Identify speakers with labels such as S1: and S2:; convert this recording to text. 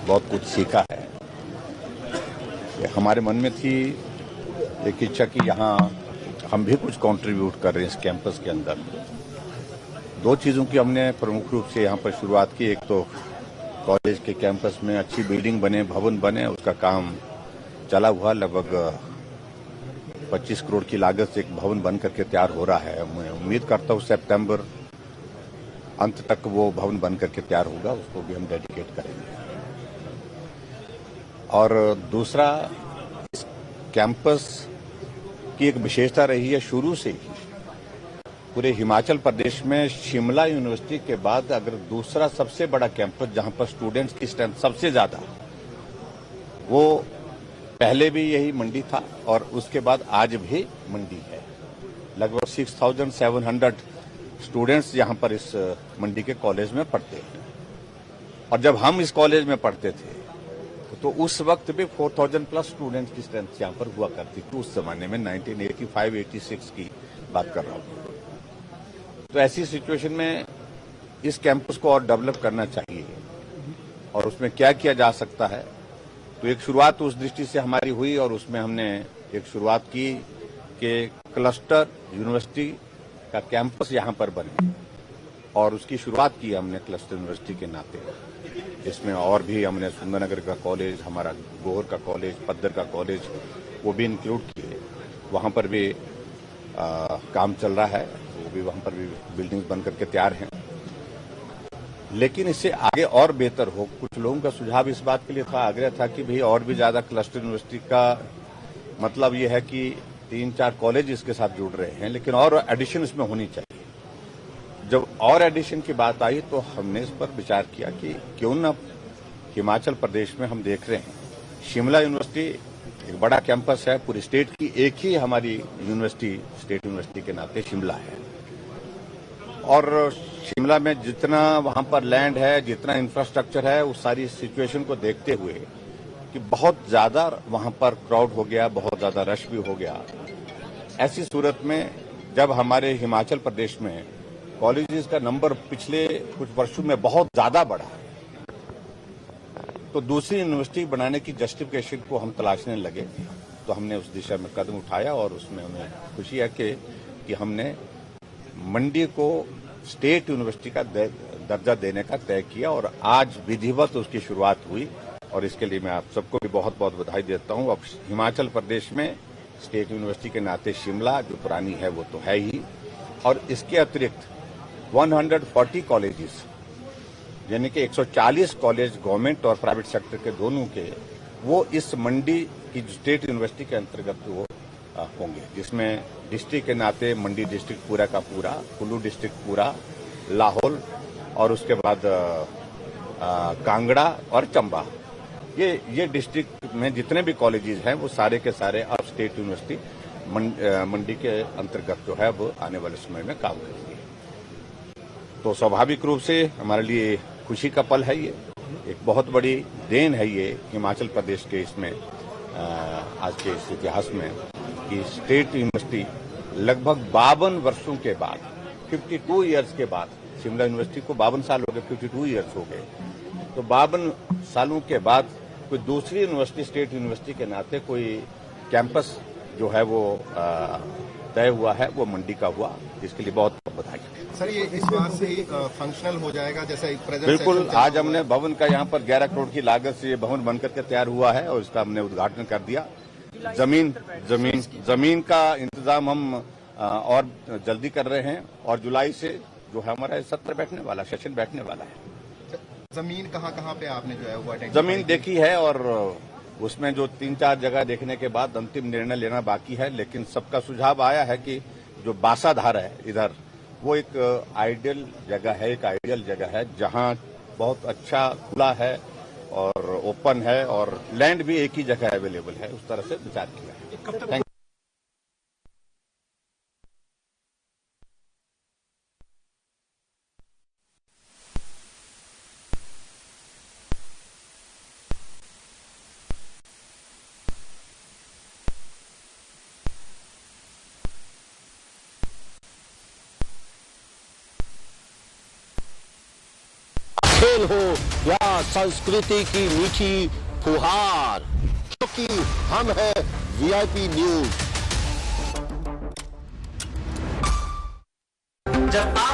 S1: बहुत कुछ सीखा है। हमारे मन में थी एक इच्छा कि यहाँ हम भी कुछ कंट्रीब्यूट कर रहे हैं इस कैंपस के अंदर। दो चीज़ों की हमने प्रमुख रूप से यहाँ पर शुरुआत की। एक तो कॉलेज के कैंपस में अच्छी बिल्डिंग बने, भवन बने, उसका काम चला हुआ। लगभग 25 करोड़ की लागत से एक भवन बन करके तैयार हो रहा है। मैं उम्मीद करता हूँ सितंबर अंत तक वो भवन बन करके तैयार होगा, उसको भी हम डेडिकेट करेंगे। और दूसरा, इस कैंपस की एक विशेषता रही है शुरू से ही। पूरे हिमाचल प्रदेश में शिमला यूनिवर्सिटी के बाद अगर दूसरा सबसे बड़ा कैंपस जहां पर स्टूडेंट्स की स्ट्रेंथ सबसे ज्यादा, वो पहले भी यही मंडी था और उसके बाद आज भी मंडी है। लगभग 6700 स्टूडेंट्स यहां पर इस मंडी के कॉलेज में पढ़ते हैं। और जब हम इस कॉलेज में पढ़ते थे तो उस वक्त भी 4000 प्लस स्टूडेंट्स की स्ट्रेंथ यहां पर हुआ करती थी। उस जमाने में 1985-86 की बात कर रहा हूं। तो ऐसी सिचुएशन में इस कैंपस को और डेवलप करना चाहिए और उसमें क्या किया जा सकता है। तो एक शुरुआत उस दृष्टि से हमारी हुई और उसमें हमने एक शुरुआत की कि क्लस्टर यूनिवर्सिटी का कैंपस यहां पर बने और उसकी शुरुआत की हमने क्लस्टर यूनिवर्सिटी के नाते। इसमें और भी हमने सुंदरनगर का कॉलेज, हमारा गोहर का कॉलेज, पद्दर का कॉलेज, वो भी इंक्लूड किए। वहां पर भी काम चल रहा है, वो भी वहां पर भी बिल्डिंग्स बन करके तैयार हैं। लेकिन इससे आगे और बेहतर हो। कुछ लोगों का सुझाव इस बात के लिए था, आग्रह था कि भाई और भी ज्यादा क्लस्टर यूनिवर्सिटी का मतलब ये है कि 3-4 कॉलेज इसके साथ जुड़ रहे हैं, लेकिन और एडिशन इसमें होनी चाहिए। जब और एडिशन की बात आई तो हमने इस पर विचार किया कि क्यों न हिमाचल प्रदेश में हम देख रहे हैं शिमला यूनिवर्सिटी एक बड़ा कैंपस है, पूरी स्टेट की एक ही हमारी यूनिवर्सिटी स्टेट यूनिवर्सिटी के नाते शिमला है। और शिमला में जितना वहां पर लैंड है, जितना इंफ्रास्ट्रक्चर है, उस सारी सिचुएशन को देखते हुए कि बहुत ज्यादा वहां पर क्राउड हो गया, बहुत ज्यादा रश भी हो गया। ऐसी सूरत में जब हमारे हिमाचल प्रदेश में कॉलेजेस का नंबर पिछले कुछ वर्षों में बहुत ज्यादा बढ़ा, तो दूसरी यूनिवर्सिटी बनाने की जस्टिफिकेशन को हम तलाशने लगे। तो हमने उस दिशा में कदम उठाया और उसमें हमें खुशी है कि हमने मंडी को स्टेट यूनिवर्सिटी का दर्जा देने का तय किया और आज विधिवत उसकी शुरुआत हुई। और इसके लिए मैं आप सबको भी बहुत बहुत बधाई देता हूं। अब हिमाचल प्रदेश में स्टेट यूनिवर्सिटी के नाते शिमला जो पुरानी है वो तो है ही, और इसके अतिरिक्त 140 कॉलेजेस यानी कि 140 कॉलेज गवर्नमेंट और प्राइवेट सेक्टर के दोनों के, वो इस मंडी की स्टेट यूनिवर्सिटी के अंतर्गत वो होंगे, जिसमें डिस्ट्रिक्ट के नाते मंडी डिस्ट्रिक्ट पूरा का पूरा, कुल्लू डिस्ट्रिक्ट पूरा, लाहौल और उसके बाद कांगड़ा और चंबा, ये डिस्ट्रिक्ट में जितने भी कॉलेजेस हैं वो सारे के सारे अब स्टेट यूनिवर्सिटी मंडी के अंतर्गत जो है वो आने वाले समय में काम करेंगे। तो स्वाभाविक रूप से हमारे लिए खुशी का पल है, ये एक बहुत बड़ी देन है ये हिमाचल प्रदेश के इसमें आज के इस इतिहास में कि स्टेट यूनिवर्सिटी लगभग 52 वर्षों के बाद, 52 इयर्स के बाद, शिमला यूनिवर्सिटी को 52 साल हो गए, 52 इयर्स हो गए, तो 52 सालों के बाद कोई दूसरी यूनिवर्सिटी स्टेट यूनिवर्सिटी के नाते कोई कैंपस जो है वो तय हुआ है, वो मंडी का हुआ। इसके लिए बहुत बहुत बधाई।
S2: सर, ये इस बार से ही फंक्शनल हो जाएगा जैसे
S1: बिल्कुल। आज हमने भवन का यहाँ पर 11 करोड़ की लागत से ये भवन बनकर के तैयार हुआ है और इसका हमने उद्घाटन कर दिया। जमीन का इंतजाम हम और जल्दी कर रहे हैं और जुलाई से जो है हमारा सत्र बैठने वाला, सेशन बैठने वाला है।
S2: जमीन कहाँ पे आपने जो है वो
S1: जमीन देखी है और उसमें जो 3-4 जगह देखने के बाद अंतिम निर्णय लेना बाकी है। लेकिन सबका सुझाव आया है कि जो बासाधार है इधर, वो एक आइडियल जगह है, एक आइडियल जगह है जहां बहुत अच्छा खुला है और ओपन है और लैंड भी एक ही जगह अवेलेबल है। उस तरह से विचार किया है। Thank you.
S3: खेल हो या संस्कृति की मीठी फुहार, क्योंकि हम है वीआईपी न्यूज।